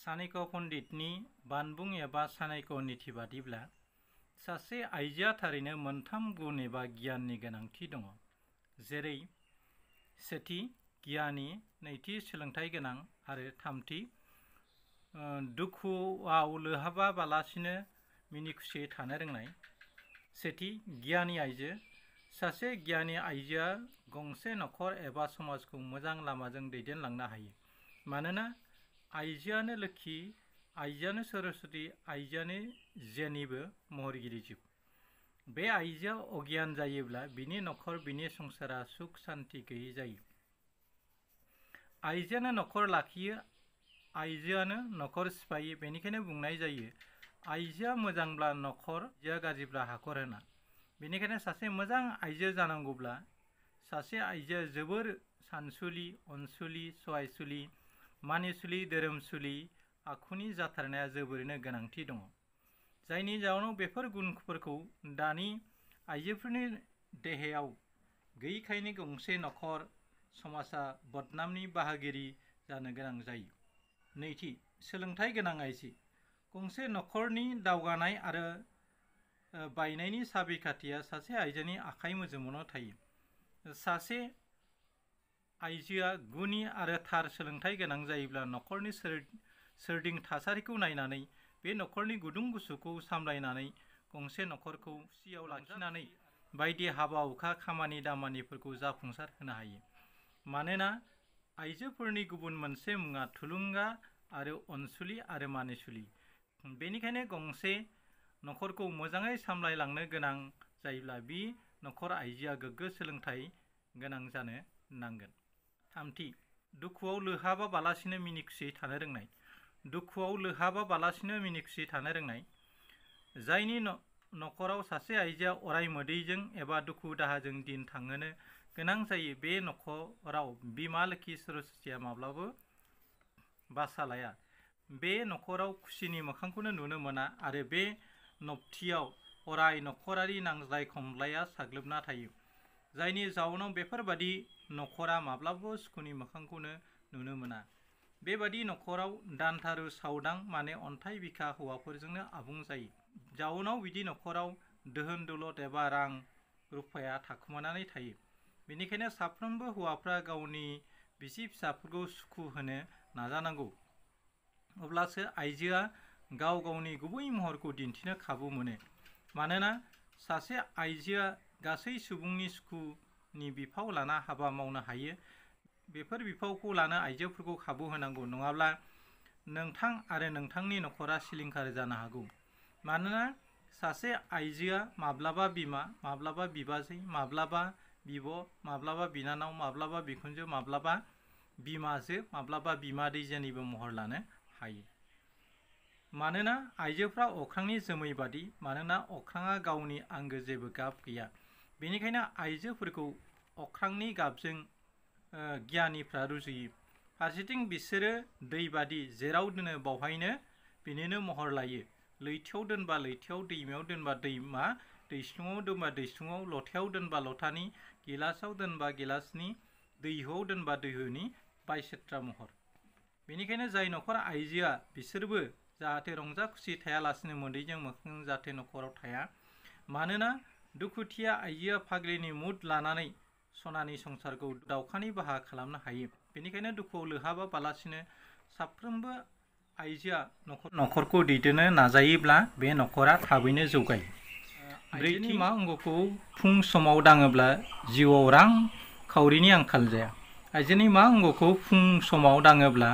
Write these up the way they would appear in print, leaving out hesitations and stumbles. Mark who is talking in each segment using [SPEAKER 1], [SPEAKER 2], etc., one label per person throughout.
[SPEAKER 1] चाणक्य पण्डितनि बानबुं एबा चाणक्य नीति बादिब्ला सासे आइजोआ थारैनो मोनथाम गुन एबा गियाननि गोनांथि दङ, जेरै सेथि गियानि, नैथि सोलोंथाइ गोनां आरो थामथि दुखुआव लोहाबालासिनो मिनि खुसियै थानो रोंनाय। सेथि गियानि आइजो। सासे गियानि आइजोआ गंसे नखर एबा समाजखौ मोजां लामाजों दैदेनलांनो हायो। मानोना आइजोआनो लोक्षि, आइजोआनो सरस्वती, आइजोआनो जेनिबो महरगिरि जिउ। बे आइजोआ अगियान जायोब्ला बिनि नखर, बिनि संसारा सुख शान्ति गैयै जायो। आइजोआनो नखर लाखियो, आइजोआनो नखर सिफायो। बेनिखायनो बुंनाय जायो, आइजोआ मोजांब्ला नखर, आइजोआ गाज्रिब्ला हाखर होना। बेनिखायनो सासे मोजां आइजो जानांगौब्ला सासे आइजोआ जोबोर सानसुलि, अनसुलि, सहायसुलि, मानिसुलि, धोरोमसुलि आखुनि जाथारनाया जोबोरैनो गोनांथि दङ। जायनि जाउनाव बेफोर गुनफोरखौ दानि आइजोफोरनि देहायाव गैयैखायनो गंसे नखर, समाजा बदनामनि बाहागोरि जानो गोनां जायो। नैथि सोलोंथाइ गोनां आइजो। गंसे नखरनि दावगानाय आरो बायनायनि साबिखाथिया सासे आइजोनि आखाइ मोजोमावनो थायो। सासे आइजोआ गुनि आरो थार सोलोंथाइ गोनां जायोब्ला नखरनि सोरगिदिं थासारिखौ नायनानै बे नखरनि गुदुं गुसुखौ सामलायनानै गंसे नखरखौ खुसियाव लाखिनानै बायदि हाबा हुखा, खामानि दामानिफोरखौ जाफुंसार होनो हायो। मानोना आइजोफोरनि गुबुन मोनसे मुङा थुलुंगा आरो अनसुलि आरो मानिसुलि। बेनिखायनो गंसे नखरखौ मोजाङै सामलायलांनो गोनां जायोब्ला बि नखर आइजोआ गोग्गो सोलोंथाइ गोनां जानो नांगोन। थामथि दुखुआव लोहाबालासिनो मिनि खुसियै थानो रोंनाय। दुखुआव लोहाबालासिनो मिनि खुसियै थानो रोंनाय। जायनि नखराव सासे आइजोआ अराय मोदैजों एबा दुखु दाहाजों दिन थांहोनो गोनां जायो, बे नखराव बिमा लोक्षि सरस्वतीया माब्लाबो बासा लाया। बे नखराव खुसिनि मोखांखौनो नुनो मोना आरो बे नबथियाव अराय नखरारि नांज्लाय खमलाया साग्लोबना थायो। जायनि जाउनाव बेफोरबादि नखरा माब्लाबाबो सुखुनि मोखांखौनो नुनो मोना। बेबादि नखराव दानथारु सावदां माने अन्थाइ बिखा हौवाफोरजोंनो आबुं जायो। जाउनाव बिदि नखराव दोहोन दौलत एबा रां रुफाया थाखुमानानै थायो। बेनिखायनो साफ्रोमबो हौवाफ्रा गावनि बिसि फिसाफोरखौ सुखु होनो नाजानांगौ। अब्लासो आइजोआ गाव गावनि गुबै महरखौ दिन्थिनो खाबु मोनो। मानोना सासे आइजोआ गासै सुबुंनि सुखुनि बिफाव लाना हाबा मावनो हायो। बेफोर बिफावखौ लानो आइजोफोरखौ खाबु होनांगौ, नङाब्ला नोंथां आरो नोंथांनि नखरा सिलिंखार जानो हागौ। मानोना सासे आइजोआ माब्लाबा बिमा, माब्लाबा बिबाजै, माब्लाबा बिब', माब्लाबा बिनानाव, माब्लाबा बिखुनजो, माब्लाबा बिमाजो, माब्लाबा बिमादै जेनिबो महर लानो हायो। मानोना आइजोफ्रा अख्रांनि जोमै बादि, मानोना अख्राङा गावनि आंगो जेबो गाब गैया। बेनिखायनो आइजोफोरखौ अख्रांनि गाबजों गियानिफ्रा रुजुयो। फारसेथिं बिसोरो दै बादि, जेराव दोनो बावहायनो बेनिनो महर लायो। लैथोआव दोनबा लैथोआव, दैमायाव दोनबा दैमा, दैस्लुङाव दोनबा दैस्लुङाव, लथायाव दोनबा लथानि, गिलासाव दोनबा गिलासनि, दैहुआव दोनबा दैहुनि बायसेथ्रा महर। बेनिखायनो जाय नखर आइजोआ बिसोरबो जाहाथे रंजा खुसि थायालासिनो मोदैजों मोखांजों जाहाथे नखराव थाया। मानोना दुखुथिया आइजोआ फाग्लिनि मुद लानानै सनानि संसारखौ दावखानि बाहा खालामनो हायो। बेनिखायनो दुखुआव लोहाबालासिनो साफ्रोमबो आइजोआ नखरखौ दैदेननो नाजायोब्ला बे नखरा थाबैनो जौगायो। ब्रैथि मा अंगखौ फुं समाव दाङोब्ला जिउआव रां खावरिनि आंखाल जाया। आइजोनि मा अंगखौ फुं समाव दाङोब्ला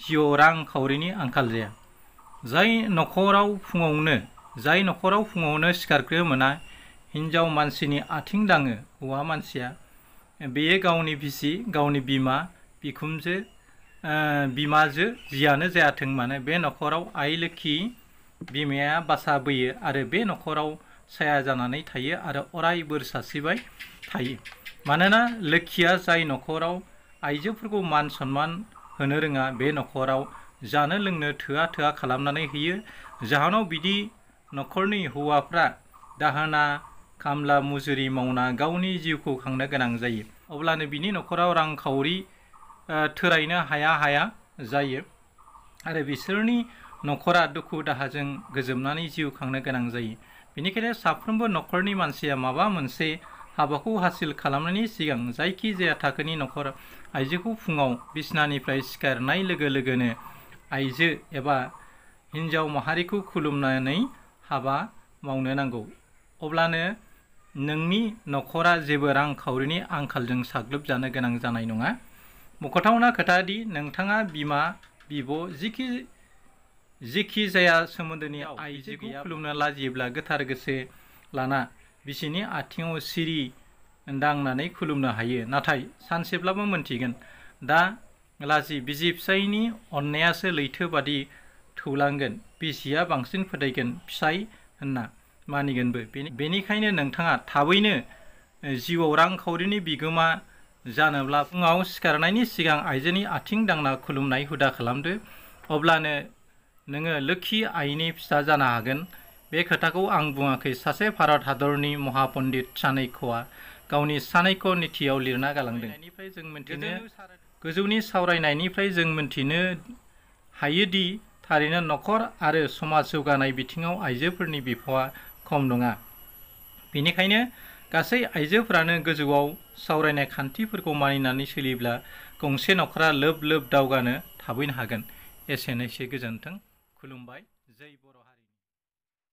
[SPEAKER 1] जिउआव रां खावरिनि आंखाल जाया। जाय नखराव फुङावनो सिखारग्रो मोना हिन्जाव मानसिनि आथिं दाङो हौवा मानसिया, बेयो गावनि बिसि, गावनि बिमा, बिखुनजो, बिमाजो जियानो जायाथों मानो बे नखराव आइ लोक्षि बिमाया बासा बोयो आरो बे नखराव साया जानानै थायो आरो अराय बोर सारस्रिबाय थायो। मानोना लोक्षिया जाय नखराव आइजोफोरखौ मान सनमान होनो रोङा, बे नखराव जानो लोंनो थोआ खालामनानै होयो। जाहोनाव बिदि नखरनि हौवाफ्रा दाहोना खामला मुजुरि मावना गावनि जिउखौ खांनो गोनां जायो। अब्लानो बिनि नखराव रांखावरि थोरायनो हाया जायो। आरो बिसोरनि नखरा दुखु दाहाजों गोजोमनानै जिउ खांनो गोनां जायो। बेनिखायनो साफ्रोमबो नखरनि मानसिया माबा मोनसे हाबाखौ हासिल खालामनायनि सिगां जायखि जाया थाखोनि नखर आइजोखौ फुङाव बिसनानिफ्राय सिखारनाय लोगो लोगोनो आइजो एबा हिन्जाव माहारिखौ खुलुमनानै हाबा मावनो नांगौ। अब्लानो नोंनि नखरा जेबो रांखावरिनि आंखालजों साग्लोबजानो गोनां जानाय नङा। मख'थावना खोथा दि नोंथाङा बिमा बिब' जेखि जाया सोमोन्दोनि आइजोखौ खुलुमनो लाजियोब्ला गोथार गोसो लाना बिसिनि आथिङाव सिरि दांनानै खुलुमनो हायो। नाथाय सानसेब्लाबो मोनथिगोन दा लाजि बिसि फिसायनि अननायासो लैथो बादि थौलांगोन, बिसिया बांसिन फोथायगोन फिसाय होनना मानिगोनबो। बेनिखायनो नोंथाङा थाबैनो जिउआव रांखावरिनि बिगोमा जानोब्ला फुङाव सिखारनायनि सिगां आइजोनि आथिं दांना खुलुमनाय हुदा खालामदो। अब्लानो नोङो लोक्षि आइनि फिसा जानो हागोन। बे खोथाखौ आं बुङाखै, सासे भारत हादरनि महापन्डित चाणक्यआ गावनि चाणक्य नीतियाव लिरना गालांदों। गोजौनि सावरायनायनिफ्राय जों मिन्थिनो हायोदि थारैनो नखर आरो समाज जौगानाय बिथिङाव आइजोफोरनि बिफावआ खम नङा। बेनिखायनो गासै आइजोफोरानो गोजौआव सावरायनाय खान्थिफोरखौ मानिनानै सोलियोब्ला गंसे नखरा लोब लोब दावगानो थाबैनो हागोन। एसेनोसै, गोजोन्थों, खुलुमबाय, जै बर'।